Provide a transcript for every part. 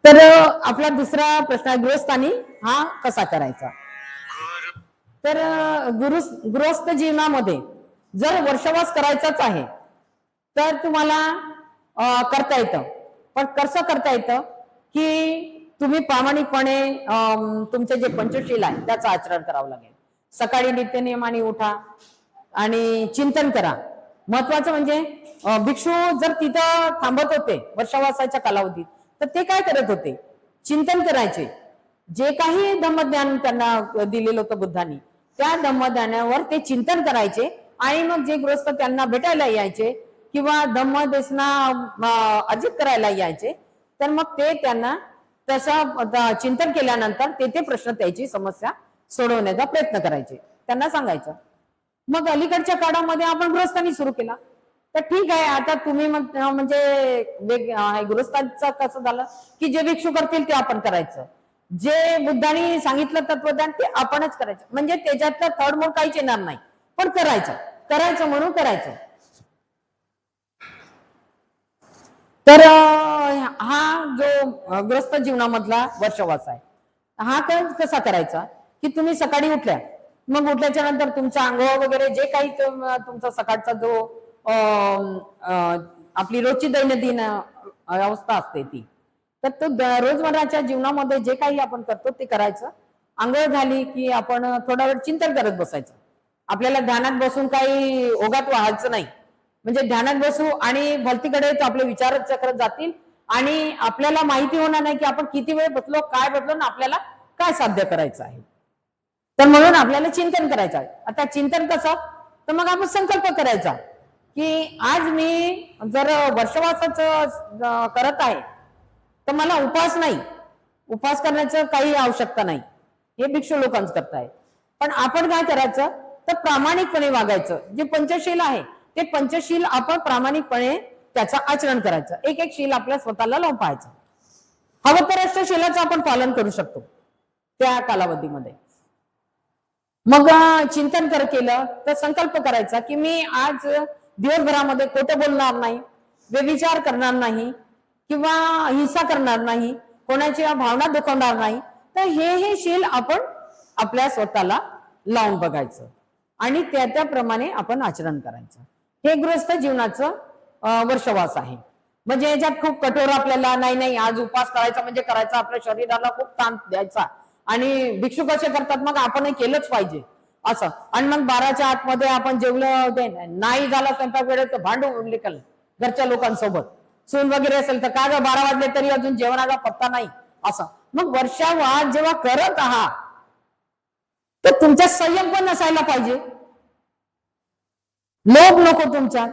तर आपला दुसरा प्रश्न आहे, गृहस्थानी हा कसा करायचा. तर गृहस्थ जीवनामध्ये जर वर्षवास करायचाच आहे तर तुम्हाला करता येतं. पण कसं करता येतं की तुम्ही प्रामाणिकपणे तुमचे जे पंचशील आहे त्याचं आचरण करावं लागेल. सकाळी नित्यनियमाने उठा आणि चिंतन करा. महत्वाचं म्हणजे भिक्षू जर तिथं थांबत होते वर्षवासाच्या कालावधीत तर ते काय करत होते, चिंतन करायचे. जे काही धम्मज्ञान त्यांना दिलेलं होतं बुद्धांनी त्या धम्मज्ञानावर ते चिंतन करायचे आणि मग जे गृहस्थ त्यांना भेटायला यायचे किंवा धम्मदेशना अर्जित करायला यायचे तर मग ते त्यांना तसं चिंतन केल्यानंतर ते प्रश्न त्याची समस्या सोडवण्याचा प्रयत्न करायचे, त्यांना सांगायचं. मग अलीकडच्या काळामध्ये आपण गृहस्थानी सुरू केला तर ठीक आहे. आता तुम्ही म्हणजे गृहस्थांचं कसं झालं की जे भिक्षू करतील ते आपण करायचं, जे बुद्धांनी सांगितलं तत्वज्ञान ते आपणच करायचं. म्हणजे त्याच्यातलं थर्ड मोड काहीच येणार नाही, पण करायचं म्हणून करायचं. तर हा जो गृहस्थ जीवनामधला वर्षवास आहे हा कसा करायचा की तुम्ही सकाळी उठल्या, मग उठल्याच्या नंतर तुमचं आंघोळ वगैरे जे काही तुमचा सकाळचा जो आपली रोजची दैनंदिन अवस्था असते ती, तर तो रोजमर्राच्या जीवनामध्ये जे काही आपण करतो ते करायचं. आंघोळ झाली की आपण थोडा वेळ चिंतन करत बसायचं. आपल्याला ध्यानात बसून काही ओघात व्हायचं नाही. म्हणजे ध्यानात बसू आणि भलतीकडे आपले विचार चक्र जातील आणि आपल्याला माहिती होणार नाही की आपण किती वेळ बसलो, काय बसलो आणि आपल्याला काय साध्य करायचं आहे. तर म्हणून आपल्याला चिंतन करायचं आहे. आता चिंतन कसं, तर मग आपण संकल्प करायचा की आज मी जर वर्षवासाचं करत आहे तर मला उपवास करण्याचं काही आवश्यकता नाही, हे भिक्षू लोकांच करताय. पण आपण काय करायचं तर प्रामाणिकपणे वागायचं. जे पंचशील आहे ते पंचशील आपण प्रामाणिकपणे त्याचं आचरण करायचं. एक एक शील आपल्या स्वतःला लावून पाहायचं. हवं तर अष्टशीलाचं आपण पालन करू शकतो त्या कालावधीमध्ये. मग चिंतन केलं तर संकल्प करायचा की मी आज दिवसभरामध्ये खोटं बोलणार नाही, व्यभिचार करणार नाही किंवा हिंसा करणार नाही, कोणाच्या भावना दुखवणार नाही. तर हे शील आपण आपल्या स्वतःला लावून बघायचं आणि त्याप्रमाणे आपण आचरण करायचं. हे गृहस्थ जीवनाचं वर्षवास आहे. म्हणजे याच्यात खूप कठोर आपल्याला नाही आज उपवास करायचा म्हणजे करायचा, आपल्या शरीराला खूप ताण द्यायचा आणि भिक्षू कसे करतात मग आपणही केलंच पाहिजे असं. आणि मग 12च्या आतमध्ये आपण जेवलं नाही झाला स्वयंपाक वेळेत भांडून निघाल घरच्या लोकांसोबत. सून वगैरे असेल तर का ग 12 वाजले तरी अजून जेवणाला पत्ता नाही असं. मग वर्षावास जेव्हा करत आहात तर तुमच्यात संयम पण असायला पाहिजे, लोभ नको तुमच्यात.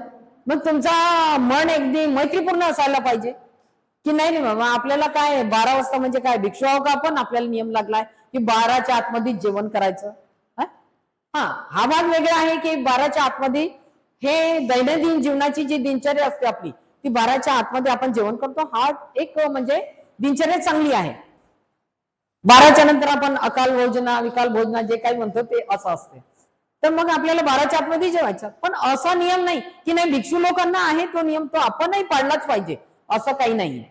मग तुमचा मन अगदी मैत्रीपूर्ण असायला पाहिजे की नाही बाबा आपल्याला काय 12 वाजता म्हणजे काय भिक्षू आहो का आपण, आपल्याला नियम लागलाय की 12च्या आतमध्ये जेवण करायचं. हा भाग वेगळा आहे की 12च्या आतमध्ये हे दैनंदिन जीवनाची जी दिनचर्या असते आपली ती 12च्या आतमध्ये आपण जेवण करतो. हा एक म्हणजे दिनचर्या चांगली आहे. 12च्या नंतर आपण अकाल भोजना विकाल भोजना जे काही म्हणतो ते असं असते. तर मग आपल्याला 12च्या आतमध्ये जेवायचं. पण असा नियम नाही की नाही भिक्षू लोकांना आहे तो नियम तो आपणही पाळलाच पाहिजे असं काही नाहीये.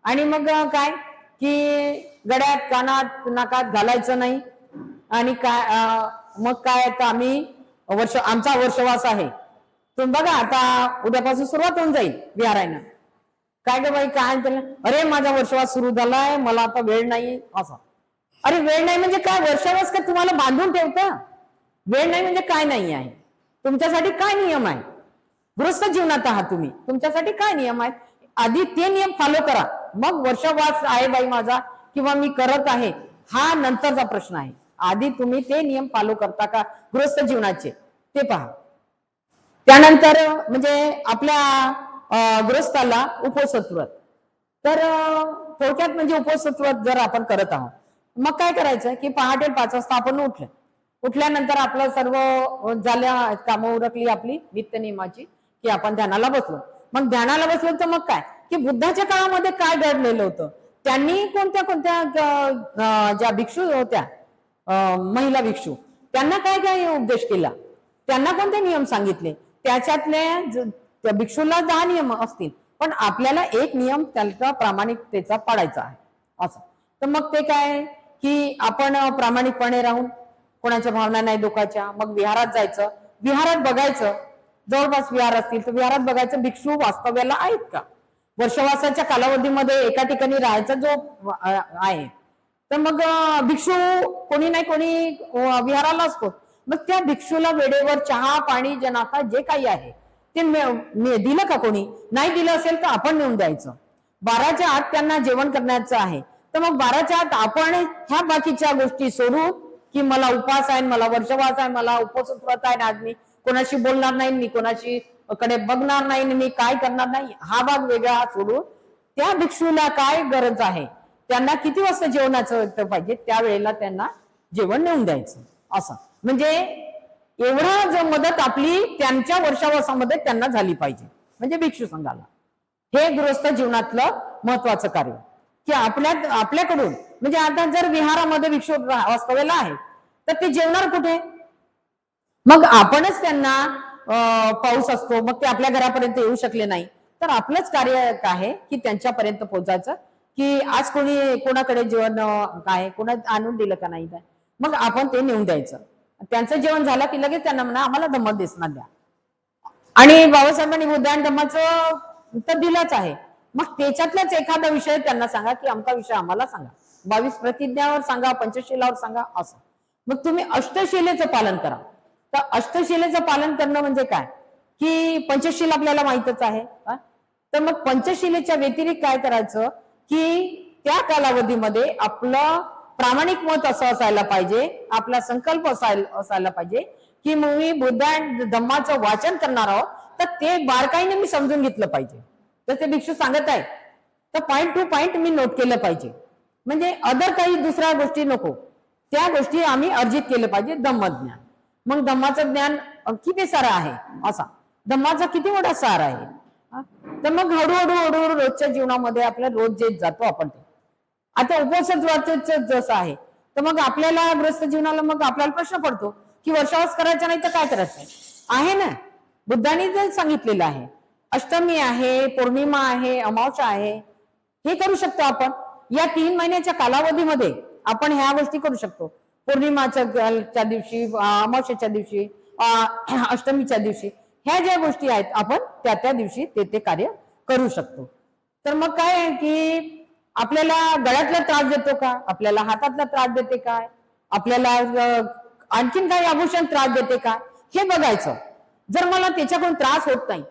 आणि मग काय की गड्यात कानात नाकात घालायचं नाही. आणि काय मग काय तर आम्ही आमचा वर्षवास आहे तुम्ही बघा आता उद्यापासून सुरुवात होऊन जाईल विहारायला. काय ग बाई काय, अरे माझा वर्षवास सुरू झालाय मला आता वेळ नाही असं. अरे वेळ नाही म्हणजे काय, वर्षवास का तुम्हाला बांधून ठेवतं? वेळ नाही म्हणजे काय नाही आहे, तुमच्यासाठी काय नियम आहे? गृहस्थ जीवनात आहात तुम्ही, तुमच्यासाठी काय नियम आहेत आधी ते नियम फॉलो करा. मग वर्षवास आहे बाई माझा किंवा मी करत आहे हा नंतरचा प्रश्न आहे. आधी तुम्ही ते नियम फॉलो करता का गृहस्थ जीवनाचे ते पहा. त्यानंतर म्हणजे आपल्या गृहस्थाला उपवासत्व. तर थोडक्यात म्हणजे उपवासत्व जर आपण करत आहोत मग काय करायचं की पहाटे 5 वाजता आपण उठल्यानंतर आपलं सर्व झाल्या कामं उरकली आपली नित्यनियमाची की आपण ध्यानाला बसलो. मग ध्यानाला बसलो तर मग काय की बुद्धाच्या काळामध्ये काय घडलेलं होतं, त्यांनी कोणत्या ज्या भिक्षू होत्या महिला भिक्षू त्यांना काय काय उपदेश केला, त्यांना कोणते नियम सांगितले, त्याच्यातले त्या भिक्षूला 10 नियम असतील पण आपल्याला एक नियम त्याचा प्रामाणिकतेचा पाळायचा आहे असं. तर मग ते काय की आपण प्रामाणिकपणे राहून कोणाच्या भावना नाही दुखाच्या, मग विहारात जायचं, विहारात बघायचं, जवळपास विहार असतील तर विहारात बघायचं भिक्षू वास्तव्याला आहेत का. वर्षवासाच्या कालावधीमध्ये एका ठिकाणी राहायचा जो आहे तर मग भिक्षू कोणी नाही कोणी विहाराला असतो. मग त्या भिक्षूला वेळेवर चहा पाणी जनाता जे काही आहे ते दिलं का, कोणी नाही दिलं असेल तर आपण नेऊन द्यायचं. 12च्या आत त्यांना जेवण करण्याचं आहे तर मग 12च्या आत आपण ह्या बाकीच्या गोष्टी सोडू की मला उपवास आहे, मला वर्षवास आहे, मला उपवास व्रत आहे, आज मी कोणाशी बोलणार नाही, मी कोणाशी कडे बघणार नाही, मी काय करणार नाही, हा भाग वेगळा सोडून त्या भिक्षूला काय गरज आहे, त्यांना किती वाजता जेवणाचं पाहिजे त्यावेळेला त्यांना जेवण नेऊन द्यायचं असं. म्हणजे एवढा जो मदत आपली त्यांच्या वर्षावासामध्ये त्यांना झाली पाहिजे म्हणजे भिक्षू संघाला. हे गृहस्थ जीवनातलं महत्वाचं कार्य की आपल्याकडून म्हणजे आता जर विहारामध्ये भिक्षू वास्तव्याला आहे तर ते जेवणार कुठे, मग आपणच त्यांना पाऊस असतो मग ते आपल्या घरापर्यंत येऊ शकले नाही तर आपलंच कार्य आहे की त्यांच्यापर्यंत पोहोचायचं की आज कोणाकडे जेवण काय कोणा आणून दिलं का नाही, मग आपण ते नेऊन द्यायचं. त्यांचं जेवण झालं की लगेच त्यांना म्हणा आम्हाला धम्म देसना द्या. आणि बाबासाहेबांनी बुद्धान धम्माचं तर दिलंच आहे, मग त्याच्यातलाच एखादा विषय त्यांना सांगा की आमचा विषय आम्हाला सांगा, 22 प्रतिज्ञावर सांगा, पंचशिलावर सांगा असं. मग तुम्ही अष्टशिलेचं पालन करा. तर अष्टशिलेचं पालन करणं म्हणजे काय की पंचशील आपल्याला माहितच आहे. तर मग पंचशिलेच्या व्यतिरिक्त काय करायचं की त्या कालावधीमध्ये आपलं प्रामाणिक मत असं असायला पाहिजे, आपला संकल्प असायला पाहिजे की मी बुद्ध धम्माचं वाचन करणार आहोत तर ते बारकाईने मी समजून घेतलं पाहिजे. तर ते भिक्षू सांगत आहे तर पॉइंट टू पॉइंट मी नोट केलं पाहिजे. म्हणजे अदर काही दुसऱ्या गोष्टी नको, त्या गोष्टी आम्ही अर्जित केलं पाहिजे. धम्मज्ञान, मग धम्माचं ज्ञान किती सारं आहे असा, धम्माचा किती मोठा सार आहे. तर मग हळूहळू रोजच्या जीवनामध्ये आपल्या रोज जे जातो आपण ते आता उपवासाचं जसं आहे तर मग आपल्याला ग्रस्त जीवनाला मग आपल्याला प्रश्न पडतो की वर्षावास करायचा नाही तर काय करायचं आहे ना. बुद्धांनी जे सांगितलेलं आहे अष्टमी आहे, पौर्णिमा आहे, अमावस्या आहे, हे करू शकतो आपण. या 3 महिन्याच्या कालावधीमध्ये आपण ह्या गोष्टी करू शकतो. पौर्णिमाच्या दिवशी, अमावस्येच्या दिवशी, अष्टमीच्या दिवशी ह्या ज्या गोष्टी आहेत आपण त्या दिवशी ते कार्य करू शकतो. तर मग काय आहे की आपल्याला गळ्यातला त्रास देतो का, आपल्याला हातातला त्रास देते काय, आपल्याला आणखीन काही आभूषण त्रास देते का हे बघायचं. जर मला त्याच्याकडून त्रास होत नाही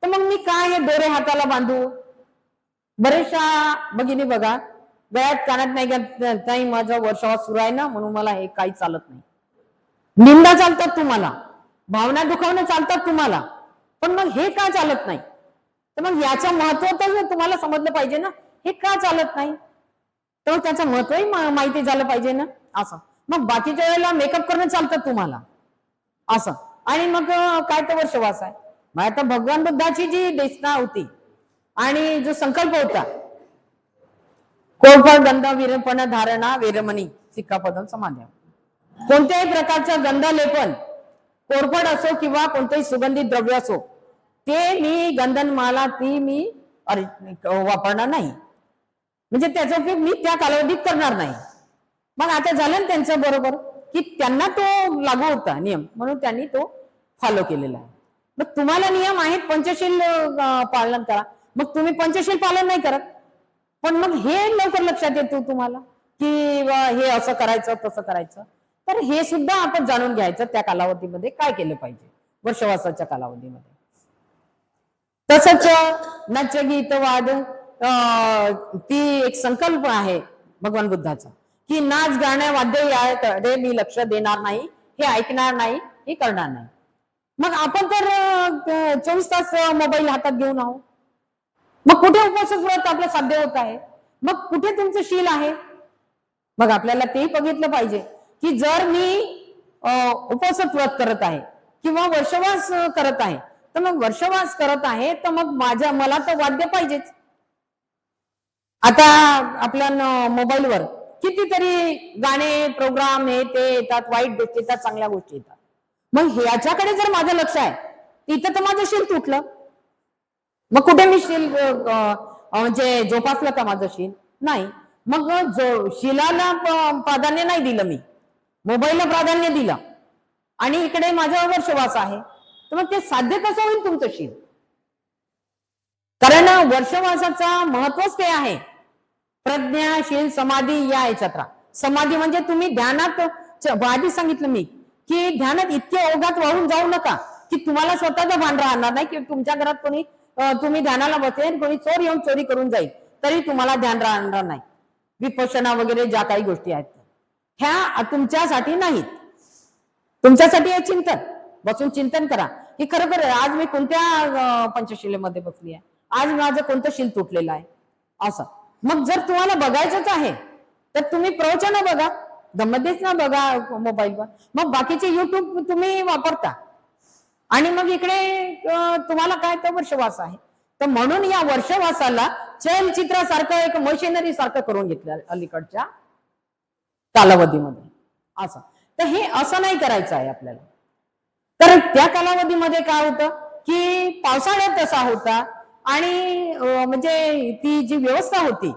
तर मग मी काय हे दोरे हाताला बांधू. बरेचशा भगिनी बघा गळ्यात कानात नाही माझा वर्षावास सुरू आहे ना म्हणून मला हे काही चालत नाही. निंदा चालतात तुम्हाला, भावना दुखावणं चालतात तुम्हाला, पण मग हे का चालत नाही. तर मग याचं महत्व तर तुम्हाला समजलं पाहिजे ना, हे का चालत नाही तर त्याचं महत्वही माहिती झालं पाहिजे ना असं. मग बाकीच्या वेळेला मेकअप करणं चालतं तुम्हाला असं. आणि मग काय तर वर्षवास आहे. मग आता भगवान बुद्धाची जी देशना होती आणि जो संकल्प होता कोळफळ गंध विरपण धारणा वेरमणी सिक्कापदम समाध्या, कोणत्याही प्रकारचं गंध लेपन कोरफड असो किंवा कोणतेही सुगंधित द्रव्य असो ते मी गंधनमाला ती मी वापरणार नाही, म्हणजे त्याचा उपयोग मी त्या कालावधीत करणार नाही. मग आता झालं ना त्यांचं बरोबर की त्यांना तो लागू होता नियम म्हणून त्यांनी तो फॉलो केलेला आहे. मग तुम्हाला नियम आहेत पंचशील पालन करा, मग तुम्ही पंचशील पालन नाही करत, पण मग हे लवकर लक्षात येतो तुम्हाला की हे असं करायचं तसं करायचं. तर हे सुद्धा आपण जाणून घ्यायचं त्या कालावधीमध्ये काय केलं पाहिजे वर्षवासाच्या कालावधीमध्ये. तसंच नाट्य गीत वाद ती एक संकल्प आहे भगवान बुद्धाचा की नाच गाण्या वाद्य याकडे मी लक्ष देणार नाही, हे ऐकणार नाही, हे करणार नाही. मग आपण तर 24 तास मोबाईल हातात घेऊन आहोत, मग कुठे उपवास व्रत आपलं साध्य होत आहे, मग कुठे तुमचं शील आहे. मग आपल्याला तेही बघितलं पाहिजे की जर मी उपवास व्रत करत आहे किंवा वर्षवास करत आहे तर मग वर्षवास करत आहे तर मग मला तर वाद्य पाहिजेच. आता आपल्या मोबाईलवर कितीतरी गाणे प्रोग्राम हे ते येतात, वाईट गोष्टी येतात, चांगल्या गोष्टी येतात. मग ह्याच्याकडे जर माझं लक्ष आहे तिथं तर माझं शील तुटलं. मग कुठे मी शील म्हणजे जोपासलं का माझं शील? नाही. मग शिलाला प्राधान्य नाही दिलं मी, मोबाईलला प्राधान्य दिलं आणि इकडे माझा वर्षवास आहे, तर मग ते साध्य कसं होईल तुमचं शील? कारण वर्षवासाचा महत्वच ते आहे. प्रज्ञा, शील, समाधी या याच्यात राहा. समाधी म्हणजे तुम्ही ध्यानात, आधी सांगितलं मी की ध्यानात इतके ओघात वाहून जाऊ नका की तुम्हाला स्वतःचं भान राहणार नाही, की तुमच्या घरात कोणी तुम्ही ध्यानाला बसेल, कोणी चोर येऊन चोरी करून जाईल तरी तुम्हाला ध्यान राहणार नाही. विपश्यना वगैरे ज्या काही गोष्टी आहेत ह्या तुमच्यासाठी नाहीत. तुमच्यासाठी हे चिंतन, बसून चिंतन करा की खरोखर आज मी कोणत्या पंचशिलेमध्ये बसली आहे, आज माझं कोणतं शील तुटलेलं आहे असं. मग जर तुम्हाला बघायचंच आहे तर तुम्ही प्रवचन बघा, धम्मदेशना बघा मोबाईलवर, मग बाकीचे युट्यूब तुम्ही वापरता आणि मग इकडे तुम्हाला काय तर वर्षवास आहे. तर म्हणून या वर्षवासाला चलचित्रासारखं एक मशिनरी सारखं करून घेतलं अलीकडच्या कालावधीमध्ये असं. तर हे असं नाही करायचं आहे आपल्याला. तर त्या कालावधीमध्ये काय होतं की पावसाळ्यात तसा होता आणि म्हणजे ती जी व्यवस्था होती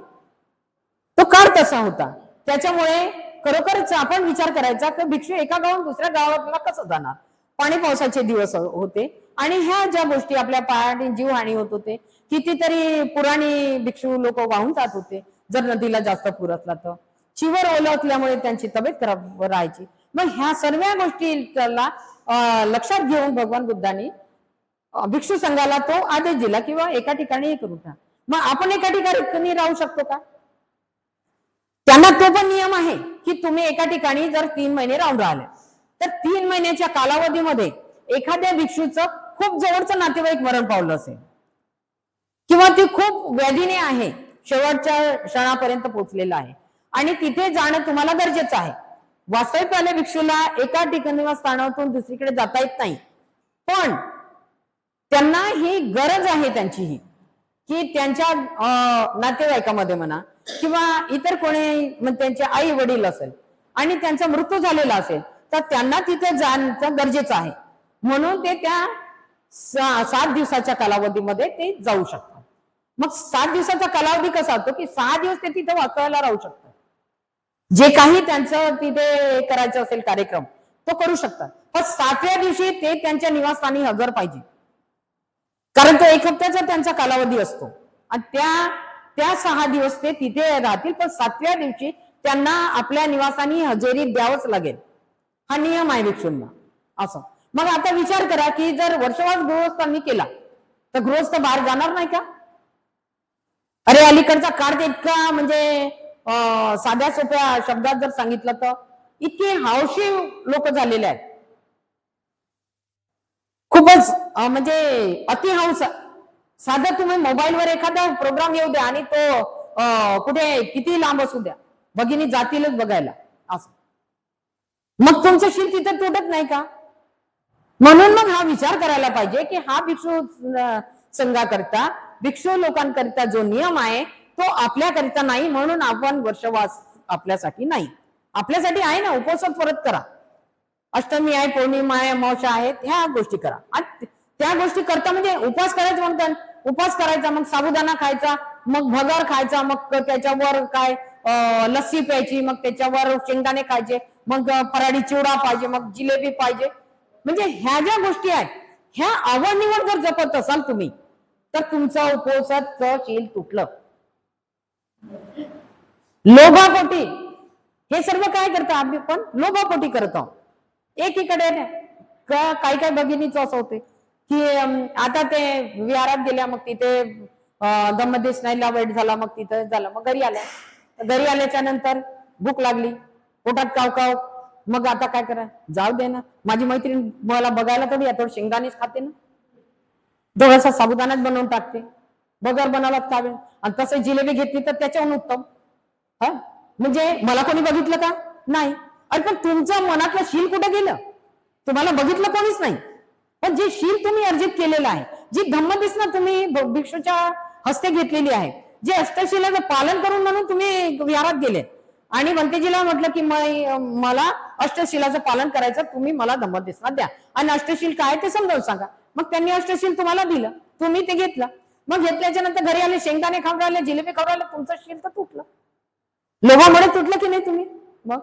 तो काळ तसा होता. त्याच्यामुळे खरोखरच आपण विचार करायचा की भिक्षू एका गावात दुसऱ्या गावाला कसं जाणार. पाणी पावसाचे दिवस होते आणि ह्या ज्या गोष्टी आपल्या पायाने जीवहानी होत होते, कितीतरी पुराणी भिक्षू लोक वाहून जात होते जर नदीला जास्त पूर असला तर. चिवर ओलं असल्यामुळे त्यांची तब्येत खराब राहायची. मग ह्या सर्व गोष्टीला लक्षात घेऊन भगवान बुद्धांनी भिक्षू संघाला तो आदेश दिला किंवा एका ठिकाणी एक रुटा. मग आपण एका ठिकाणी राहू शकतो का? त्यांना तो पण नियम आहे की तुम्ही एका ठिकाणी जर 3 महिने राहून राहिले तर 3 महिन्याच्या कालावधीमध्ये एखाद्या भिक्षूचं खूप जवळचं नातेवाईक मरण पावलं असेल किंवा ती खूप व्याधीने आहे, शेवटच्या क्षणापर्यंत पोहोचलेला आहे आणि तिथे जाणं तुम्हाला गरजेचं आहे. वास्तविक आले भिक्षूला एका ठिकाणी स्थानातून दुसरीकडे जाता येत नाही, पण त्यांना ही गरज आहे त्यांची ही की त्यांच्या नातेवाईकामध्ये म्हणा किंवा इतर कोणी त्यांचे आई वडील असेल आणि त्यांचा मृत्यू झालेला असेल तर त्यांना तिथे जाणं गरजेचं आहे. म्हणून ते त्या 7 दिवसाच्या कालावधीमध्ये ते जाऊ शकतात. मग 7 दिवसाचा कालावधी कसा होतो की 6 दिवस ते तिथे वाचवायला राहू शकतात. जे काही त्यांचं तिथे करायचं असेल कार्यक्रम तो करू शकतात, पण 7व्या दिवशी ते त्यांच्या निवासस्थानी हजर पाहिजे, कारण तो 1 हप्त्याचा त्यांचा कालावधी असतो आणि त्या 6 दिवस ते तिथे राहतील, पण 7व्या दिवशी त्यांना आपल्या निवासानी हजेरी द्यावंच लागेल. हा नियम आहे भिक्षूंना असं. मग आता विचार करा की जर वर्षवास गृहस्थांनी केला तर गृहस्थ बाहेर जाणार नाही का? अरे अलीकडचा काळ इतका म्हणजे साध्या सोप्या शब्दात जर सांगितलं तर इतके हौशी लोक झालेले आहेत, खूपच म्हणजे अतिहंस. साधं तुम्ही मोबाईलवर एखादा प्रोग्राम येऊ द्या आणि तो कुठे किती लांब असू द्या, भगिनी जातीलच बघायला असं. मग तुमचं शील तिथं तुटत नाही का? म्हणून मग हा विचार करायला पाहिजे की हा भिक्षू संघाकरता, भिक्षू लोकांकरिता जो नियम आहे तो आपल्याकरिता नाही. म्हणून आपण वर्षवास आपल्यासाठी नाही, आपल्यासाठी आहे ना. उपवास परत करा, अष्टमी आहे, पौर्णिमा आहे, अमावस्या आहेत, ह्या गोष्टी करा. त्या गोष्टी करता म्हणजे उपवास करायचं म्हणतात, उपवास करायचा, मग साबुदाणा खायचा, मग भगर खायचा, मग त्याच्यावर काय लस्सी प्यायची, मग त्याच्यावर शेंगदाणे खायचे, मग फराळी चिवडा पाहिजे, मग जिलेबी पाहिजे. म्हणजे ह्या ज्या गोष्टी आहेत ह्या आवडीवर जर जपत असाल तुम्ही तर तुमचं उपवासाचं शील तुटलं. लोभापोटी हे सर्व काय करता आम्ही पण लोभापोटी करतो. एकीकडे काही काही भगिनीचं असं होते की आता ते विहारात गेल्या, मग तिथे धम्मदेश नाहीला वेळ झाला, मग तिथे झालं, मग घरी आल्याच्या नंतर भूक लागली, पोटात काव, मग आता काय करा, जाऊ दे ना, माझी मैत्रीण मला बघायला तरी थोडं शेंगदाणेच खाते ना, थोडासा साबुदाणाच बनवून टाकते, बगर बनवलात खावे, आणि तसं जिलेबी घेतली तर त्याच्याहून उत्तम. हा म्हणजे मला कोणी बघितलं का? नाही. अरे पण तुमच्या मनातलं शील कुठे गेलं? तुम्हाला बघितलं कोणीच नाही, पण जे शील तुम्ही अर्जित केलेलं आहे, जी धम्मदेशना तुम्ही भिक्षूच्या हस्ते घेतलेली आहे, जे अष्टशिलाचं पालन करून म्हणून तुम्ही विहारात गेले आणि वंतेजीला म्हटलं की मला अष्टशिलाचं पालन करायचं, तुम्ही मला धम्मदेशना द्या आणि अष्टशील काय ते समजावून सांगा. मग त्यांनी अष्टशील तुम्हाला दिलं, तुम्ही ते घेतलं. मग घेतल्याच्या नंतर घरी आले, शेंगदाणे खाऊन राहिले, जिलेबी खाऊन राहिले, तुमचं शील तर तुटलं. लोभामुळे तुटलं की नाही तुम्ही? मग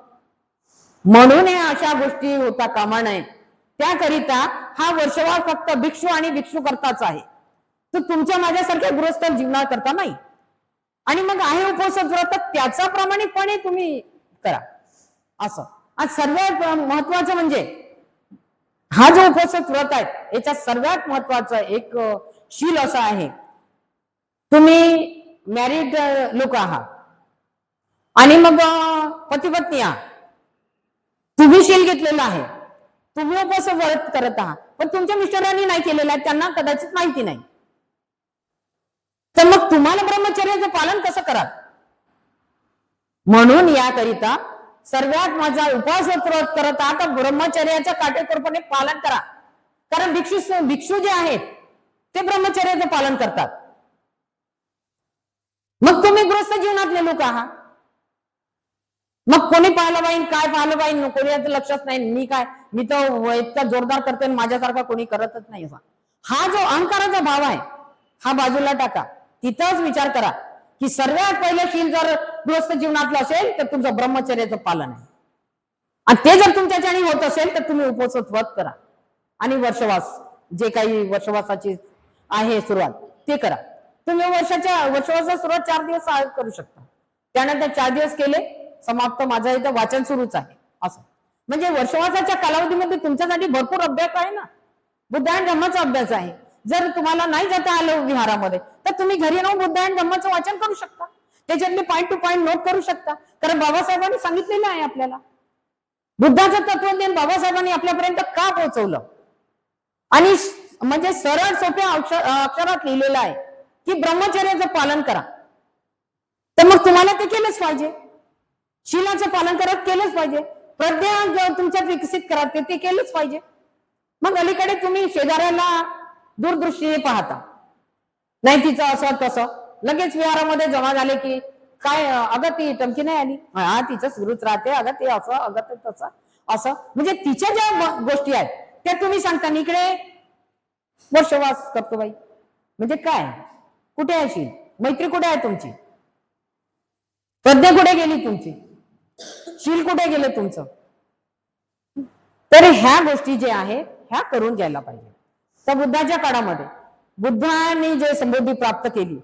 म्हणून हे अशा गोष्टी होता कामा नये. त्याकरिता हा वर्षवास फक्त भिक्षू आणि भिक्षू करताच आहे, तो तुमच्या माझ्यासारख्या गृहस्थ जीवनाकरता नाही. आणि मग आहे उपवास व्रत, त्याचा प्रामाणिकपणे तुम्ही करा. असं आज सर्वात महत्वाचं म्हणजे हा जो उपवास व्रत आहे याच्यात सर्वात महत्वाचं एक शील असं आहे, तुम्ही मॅरिड लोक आहात आणि मग पती पत्नी आहात, तुम्ही शील घेतलेला आहे, तुम्ही उपवास व्रत करत आहात, पण तुमच्या मिस्टरांनी नाही केलेला आहे, त्यांना कदाचित माहिती नाही, तर मग तुम्हाला ब्रह्मचर्याचं पालन कसं करा? म्हणून याकरिता सर्वात माझा उपवास व्रत करत आहात तर ब्रह्मचर्याचं काटेकोरपणे पालन करा. कारण भिक्षू जे आहेत ते ब्रह्मचर्याचं पालन करतात. मग तुम्ही गृहस्थ जीवनातले लोक आहात, मग कोणी पाहिलं पाहिजे, काय पाहिलं पाहिजे, कोणी याचं लक्षच नाही, मी तर इतका जोरदार करते माझ्यासारखा कोणी करतच नाही. असा हा जो अहंकाराचा भाव आहे हा बाजूला टाका. तिथंच विचार करा की सर्वात पहिलं शील जर गृहस्थ जीवनातलं असेल तर तुमचं ब्रह्मचर्याचं पालन आहे, आणि ते जर तुमच्याच्याने होत असेल तर तुम्ही उपवास व्रत करा आणि वर्षवास जे काही वर्षवासाची आहे सुरुवात ते करा. तुम्ही वर्षवासाची सुरुवात 4 दिवस करू शकता, त्यानंतर 4 दिवस केले समाप्त, माझं इथं वाचन सुरूच आहे. असं म्हणजे वर्षवासाच्या कालावधीमध्ये तुमच्यासाठी भरपूर अभ्यास आहे ना, बुद्ध आणि धम्माचा अभ्यास आहे. जर तुम्हाला नाही जाता आलं विहारामध्ये तर तुम्ही घरी राहून बुद्ध आणि धम्माचं वाचन करू शकता, त्याच्यातले पॉईंट टू पॉईंट नोट करू शकता. कारण बाबासाहेबांनी सांगितलेलं आहे आपल्याला, बुद्धाचं तत्वज्ञान बाबासाहेबांनी आपल्यापर्यंत का पोहोचवलं, आणि म्हणजे सरळ सोप्या अक्षरात लिहिलेलं आहे की ब्रह्मचर्याचं पालन करा. तर मग तुम्हाला ते केलंच पाहिजे, शीलाचं पालन करत केलंच पाहिजे, प्रज्ञा तुमच्यात विकसित करा ते केलंच पाहिजे. मग अलीकडे तुम्ही शेजाऱ्याला दूरदृष्टीने पाहता, नाही तिचं असं तसं, लगेच विहारामध्ये जमा झाले की काय अगं ती टमकी नाही आली, हा तिचं सुरूच राहते, अगं ते असं, अगं ते तसं, असं म्हणजे तिच्या ज्या गोष्टी आहेत त्या तुम्ही सांगता. इकडे वर्षवास करतो बाई, म्हणजे काय, कुठे आहे शील, मैत्री कुठे आहे तुमची, प्रज्ञा कुठे गेली तुमची, शील कुठे गेलं तुमचं? तर ह्या गोष्टी जे आहेत ह्या करून घ्यायला पाहिजे. तर बुद्धाच्या काळामध्ये बुद्धाने जे संबोधी प्राप्त केली,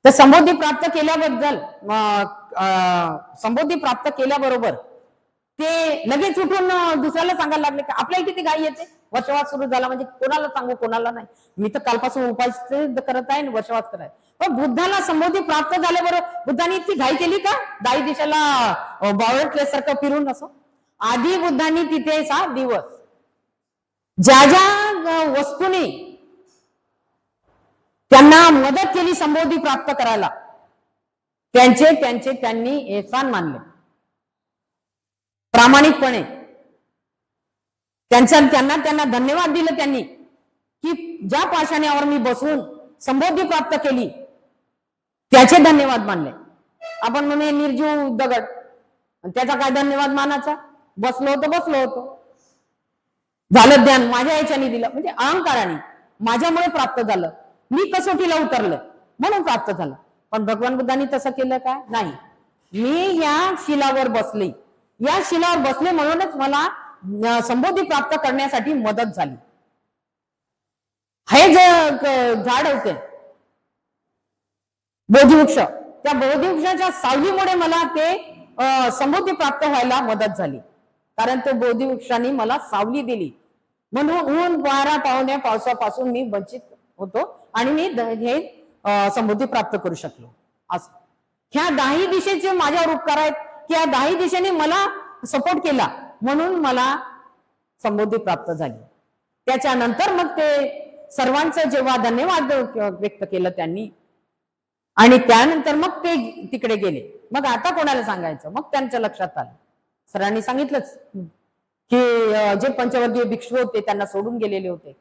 तर संबोधी प्राप्त केल्याबद्दल संबोधी प्राप्त केल्याबरोबर ते लगेच उठून दुसऱ्याला सांगायला लागले की आपल्याला किती घाई येते, वर्षवास सुरू झाला म्हणजे कोणाला सांगू कोणाला नाही, मी तर कालपासून उपाय करत आहे वर्षवास करायचं. पण बुद्धाला संबोधी प्राप्त झाल्याबरोबर बुद्धाने इतकी घाई केली का 10 दिवसाला बावळटल्यासारखं फिरून? असं आधी बुद्धांनी तिथे 7 दिवस ज्या ज्या वस्तूने त्यांना मदत केली संबोधी प्राप्त करायला, त्यांनी एहसान मानले प्रामाणिकपणे, त्यांना धन्यवाद दिले त्यांनी की ज्या पाषाण्यावर मी बसून संबोधी प्राप्त केली त्याचे धन्यवाद मानले. आपण म्हणे निर्जीव दगड, त्याचा काय धन्यवाद मानाचा, बसलो होतो झालं ज्ञान माझ्या याच्याने दिलं, म्हणजे अहंकाराने माझ्यामुळे प्राप्त झालं, मी कसोटीला उतरलं म्हणून प्राप्त झालं. पण भगवान बुद्धांनी तसं केलं काय? नाही. मी या शिलावर बसले, या शिलावर बसले म्हणूनच मला संबोधी प्राप्त करण्यासाठी मदत झाली. हे जे झाड होते बोधिवृक्ष, त्या बोधिवृक्षाच्या सावलीमुळे मला ते संबोधी प्राप्त व्हायला मदत झाली, कारण तो बोधिवृक्षाने मला सावली दिली, म्हणून ऊन वारा पावसापासून मी वंचित होतो आणि मी हे संबोधी प्राप्त करू शकलो. असं ह्या 10 दिशेचे माझ्यावर उपकार आहेत की या 10 दिशेने मला सपोर्ट केला म्हणून मला संबोधी प्राप्त झाली. त्याच्यानंतर मग ते सर्वांचं जेव्हा धन्यवाद व्यक्त केलं त्यांनी, आणि त्यानंतर मग ते तिकडे गेले. मग आता कोणाला सांगायचं? मग त्यांच्या लक्षात आलं, सरांनी सांगितलंच की जे पंचवर्गीय भिक्षू होते त्यांना सोडून गेलेले होते,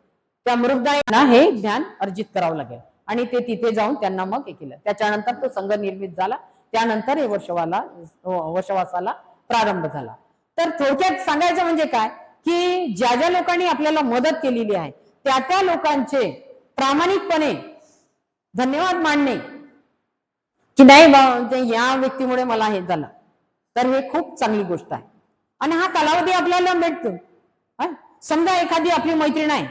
त्या मृगदायांना हे ज्ञान अर्जित करावं लागेल, आणि ते तिथे जाऊन त्यांना मग हे केलं. त्याच्यानंतर तो संघ निर्मित झाला, त्यानंतर हे वर्षवासाला प्रारंभ झाला. तर थोडक्यात सांगायचं म्हणजे काय की ज्या ज्या लोकांनी आपल्याला मदत केलेली आहे त्या लोकांचे प्रामाणिकपणे धन्यवाद मानणे की नाही या व्यक्तीमुळे मला हे झालं, तर हे खूप चांगली गोष्ट आहे. आणि हा कालावधी आपल्याला भेटतो. समजा एखादी आपली मैत्रीण आहे,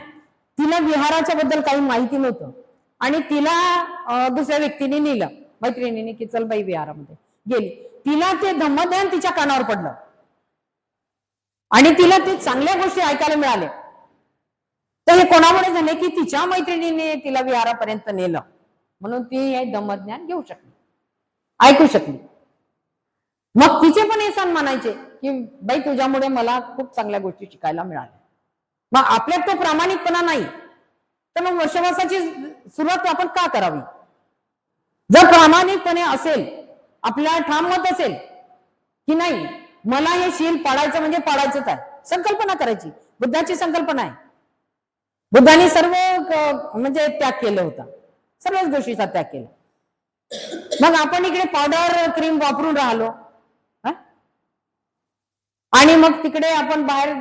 तिला विहाराच्या बद्दल काही माहिती नव्हतं आणि तिला दुसऱ्या व्यक्तीने नेलं, मैत्रिणीने, की चल बाई विहारामध्ये गेली. तिला ते धम्मज्ञान तिच्या कानावर पडलं आणि तिला ते चांगल्या गोष्टी ऐकायला मिळाल्या. तर हे कोणामुळे झाले की तिच्या मैत्रिणीने तिला विहारापर्यंत नेलं, म्हणून ती हे धम्मज्ञान घेऊ शकली, ऐकू शकली. मग तिचे पण हे सण मानायचे की बाई तुझ्यामुळे मला खूप चांगल्या गोष्टी शिकायला मिळाल्या. मग आपल्यात तो प्रामाणिकपणा नाही तर मग वर्षवासाची सुरुवात आपण का करावी? जर प्रामाणिकपणे असेल, आपल्याला ठाम मत असेल की नाही मला हे शील पाळायचं म्हणजे पाळायचंच आहे, संकल्पना करायची. बुद्धाची संकल्पना आहे. बुद्धाने सर्व म्हणजे त्याग केलं होता, सर्वच गोष्टीचा त्याग केला. मग आपण इकडे पावडर क्रीम वापरून राहिलो आणि मग तिकडे आपण बाहेर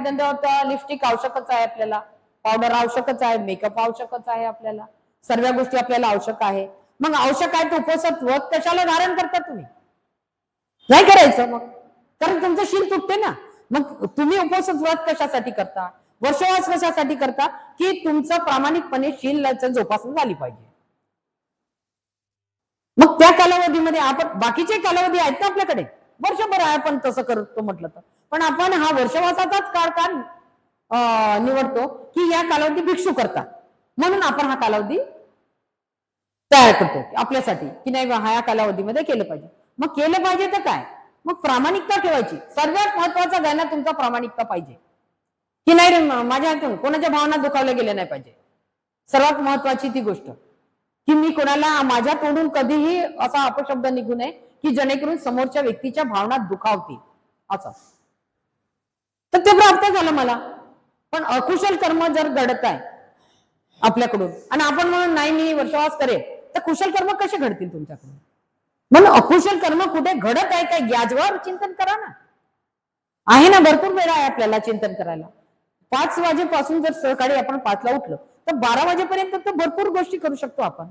लिपस्टिक आवश्यकच आहे, आपल्याला पावडर आवश्यकच आहे, मेकअप आवश्यकच आहे, आपल्याला सर्व गोष्टी आपल्याला आवश्यक आहे. मग आवश्यक आहे तर उपवासात व्रत कशाला धारण करता तुम्ही? नाही करायचं मग, कारण तुमचं शील तुटते ना. मग तुम्ही उपवासात व्रत कशासाठी करता, वर्षवास कशासाठी करता? की तुमचं प्रामाणिकपणे शीलाचं जोपासना झाली पाहिजे. मग त्या कालावधीमध्ये आपण बाकीचे कालावधी आहेत ना आपल्याकडे, वर्षभर आहे आपण तसं करतो म्हटलं तर, पण आपण हा वर्षवासाचाच काळ का निवडतो की या कालावधी भिक्षू करतात, म्हणून आपण हा कालावधी तयार करतो आपल्यासाठी की नाही हा या कालावधीमध्ये केलं पाहिजे. मग केलं पाहिजे तर काय, मग प्रामाणिकता ठेवायची. सर्वात महत्वाचा गाणं तुमचा प्रामाणिकता पाहिजे की नाही रे माझ्या हातून कोणाच्या भावना दुखावल्या गेल्या नाही पाहिजे. सर्वात महत्वाची ती गोष्ट की मी कोणाला माझ्या तोंडून कधीही असा अपशब्द निघू नये की जेणेकरून समोरच्या व्यक्तीच्या भावना दुखावतील असं. तर ते प्राप्त झालं मला. पण अकुशल कर्म जर घडत आहे आपल्याकडून आणि आपण म्हणून नाही मी वर्षवास करेल, तर कुशल कर्म कसे घडतील तुमच्याकडून? म्हणून अकुशल कर्म कुठे घडत आहे काय याच्यावर चिंतन करा ना. आहे ना, भरपूर वेळ आहे आपल्याला चिंतन करायला. 5 वाजेपासून जर सकाळी आपण 5ला उठलो तर 12 वाजेपर्यंत तर भरपूर गोष्टी करू शकतो आपण.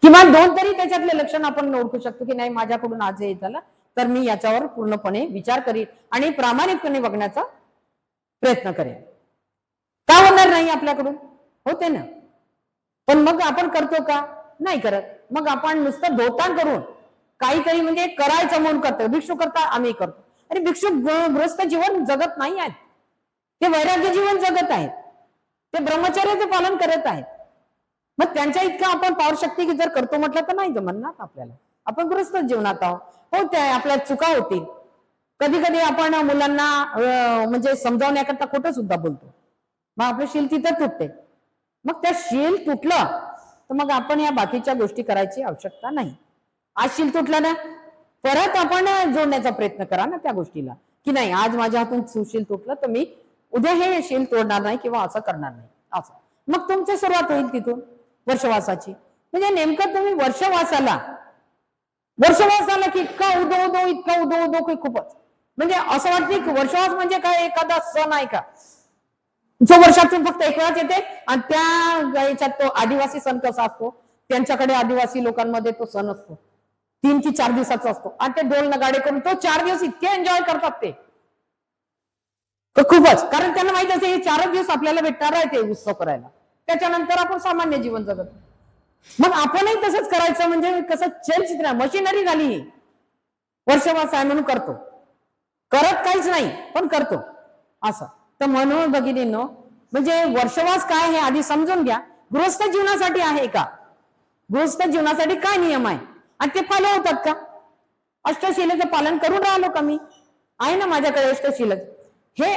किमान 2 तरी त्याच्यातले लक्षण आपण ओळखू शकतो की नाही माझ्याकडून आज हे झालं तर मी याच्यावर पूर्णपणे विचार करीन आणि प्रामाणिकपणे बघण्याचा प्रयत्न करेन. का होणार नाही आपल्याकडून? होते ना. पण मग आपण करतो का? नाही करत. मग आपण नुसतं धोतान करून काहीतरी म्हणजे करायचं म्हणून करतो. भिक्षू करता आम्ही करतो. अरे भिक्षू गृहस्थ जीवन जगत नाही आहेत, ते वैराग्य जीवन जगत आहेत, ते ब्रह्मचर्याचं पालन करत आहेत. मग त्यांच्या इतकं आपण पॉवर शक्ती जर करतो म्हटलं तर नाही जमणार आपल्याला. आपण गृहस्थ जीवनात आहोत, हो त्या आपल्या चुका होतील. कधी कधी आपण मुलांना म्हणजे समजावण्याकरता खोटं सुद्धा बोलतो, मग आपलं शील तिथं तुटते. मग त्या शील तुटलं तर मग आपण या बाकीच्या गोष्टी करायची आवश्यकता नाही. आज शील तुटलं ना, परत आपण जोडण्याचा प्रयत्न करा ना त्या गोष्टीला की नाही आज माझ्या हातून सुशील तुटलं तर मी उद्या हे शील तोडणार नाही किंवा असं करणार नाही असं. मग तुमची सुरुवात होईल तिथून वर्षवासाची. म्हणजे नेमकं तुम्ही वर्षवासाला की इतका उदो की खूपच म्हणजे असं वाटतं की वर्षवास म्हणजे काय एखादा सण आहे का जो वर्षातून फक्त एक वेळाच येते आणि त्या याच्यात तो आदिवासी सण कसा असतो, त्यांच्याकडे आदिवासी लोकांमध्ये तो सण असतो 3 की 4 दिवसाचा असतो आणि ते ढोल नगाडे करून तो 4 दिवस इतके एन्जॉय करतात ते खूपच. कारण त्यांना माहित असते हे 4 दिवस आपल्याला भेटणार आहे ते उत्सव करायला, त्याच्यानंतर आपण सामान्य जीवन जगत. मग आपणही तसंच करायचं म्हणजे कसं चलचित्र मशिनरी झाली ही. वर्षवास आहे म्हणून करतो, करत काहीच नाही पण करतो असं. तर म्हणून भगिनींनो म्हणजे वर्षवास काय हे आधी समजून घ्या. गृहस्थ जीवनासाठी आहे का? गृहस्थ जीवनासाठी काय नियम आहे आणि ते फॉलो होतात का? अष्टशिलेचं पालन करून राहिलो का मी? आहे ना माझ्याकडे अष्टशिल हे